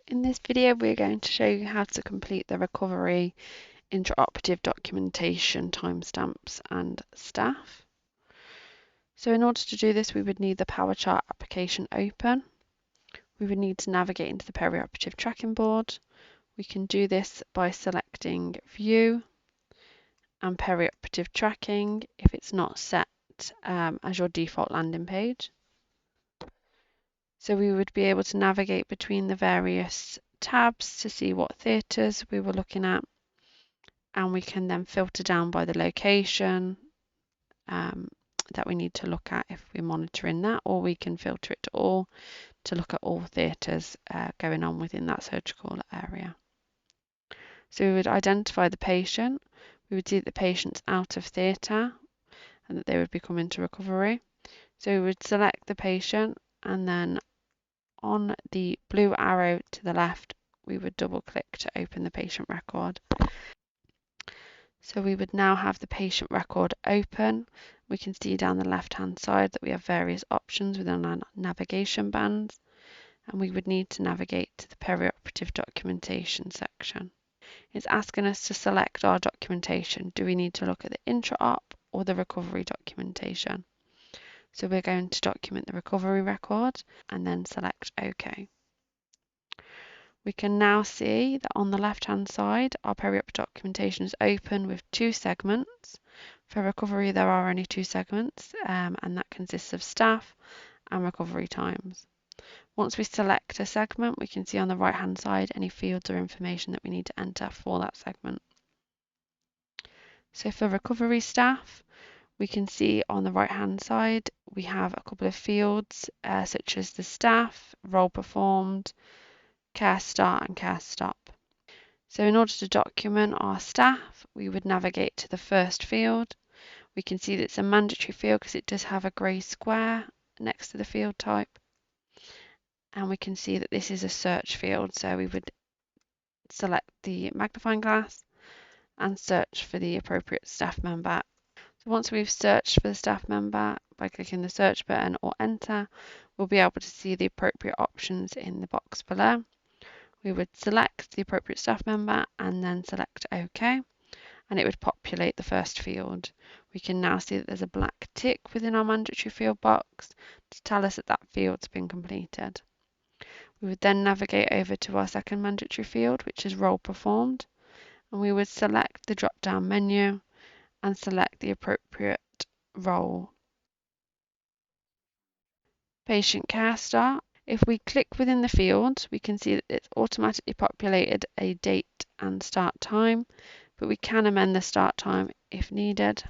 In this video, we're going to show you how to complete the recovery intraoperative documentation, timestamps and staff. So in order to do this, we would need the PowerChart application open. We would need to navigate into the perioperative tracking board. We can do this by selecting View and Perioperative Tracking if it's not set as your default landing page. So we would be able to navigate between the various tabs to see what theatres we were looking at, and we can then filter down by the location that we need to look at if we're monitoring that, or we can filter it to all to look at all theatres going on within that surgical area. So we would identify the patient, we would see that the patient's out of theatre and that they would be coming to recovery. So we would select the patient, and then on the blue arrow to the left, we would double click to open the patient record. So we would now have the patient record open. We can see down the left hand side that we have various options within our navigation bands, and we would need to navigate to the perioperative documentation section. It's asking us to select our documentation. Do we need to look at the intra-op or the recovery documentation? So we're going to document the recovery record and then select OK. We can now see that on the left hand side our periop documentation is open with two segments. For recovery there are only two segments, and that consists of staff and recovery times. Once we select a segment, we can see on the right hand side any fields or information that we need to enter for that segment. So for recovery staff, we can see on the right hand side we have a couple of fields such as the staff, role performed, care start and care stop. So in order to document our staff, we would navigate to the first field. We can see that it's a mandatory field because it does have a grey square next to the field type. And we can see that this is a search field, so we would select the magnifying glass and search for the appropriate staff member. So once we've searched for the staff member by clicking the search button or enter, we'll be able to see the appropriate options in the box below. We would select the appropriate staff member and then select OK, and it would populate the first field. We can now see that there's a black tick within our mandatory field box to tell us that that field's been completed. We would then navigate over to our second mandatory field, which is role performed, and we would select the drop-down menu and select the appropriate role. Patient care start. If we click within the field, we can see that it's automatically populated a date and start time, but we can amend the start time if needed.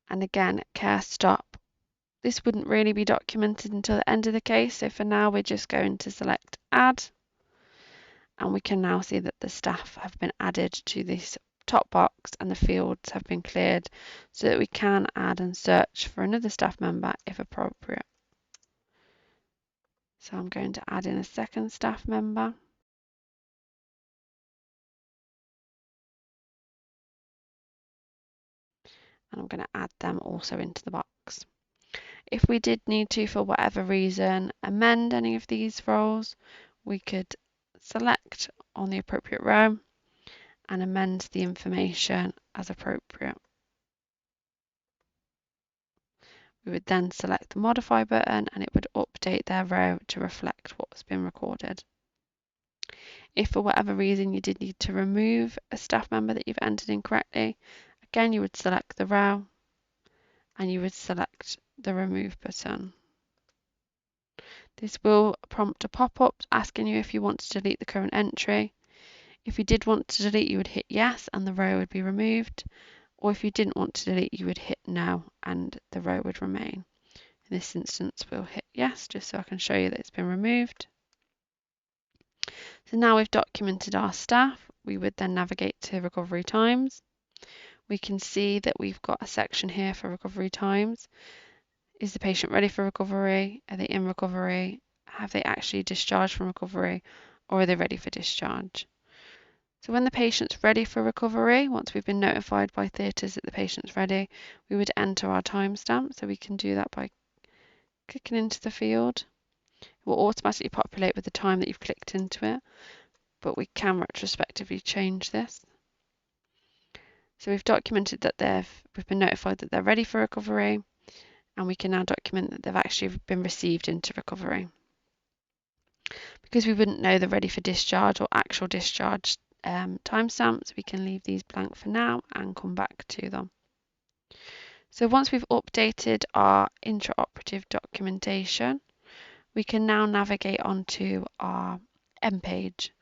And again, care stop. This wouldn't really be documented until the end of the case, so for now we're just going to select add, and we can now see that the staff have been added to this top box and the fields have been cleared so that we can add and search for another staff member if appropriate. So I'm going to add in a second staff member. And I'm going to add them also into the box. If we did need to, for whatever reason, amend any of these roles, we could select on the appropriate row and amend the information as appropriate. We would then select the modify button and it would update their row to reflect what's been recorded. If for whatever reason you did need to remove a staff member that you've entered incorrectly, again you would select the row and you would select the remove button. This will prompt a pop-up asking you if you want to delete the current entry. If you did want to delete, you would hit yes and the row would be removed, or if you didn't want to delete, you would hit no and the row would remain. In this instance, we'll hit yes just so I can show you that it's been removed. So now we've documented our staff, we would then navigate to recovery times. We can see that we've got a section here for recovery times. Is the patient ready for recovery? Are they in recovery? Have they actually discharged from recovery, or are they ready for discharge? So when the patient's ready for recovery, once we've been notified by theatres that the patient's ready, we would enter our timestamp. So we can do that by clicking into the field. will automatically populate with the time that you've clicked into it, but we can retrospectively change this. So we've documented that we've been notified that they're ready for recovery, and we can now document that they've actually been received into recovery. Because we wouldn't know the ready for discharge or actual discharge timestamps, we can leave these blank for now and come back to them. So once we've updated our intraoperative documentation, we can now navigate onto our end page.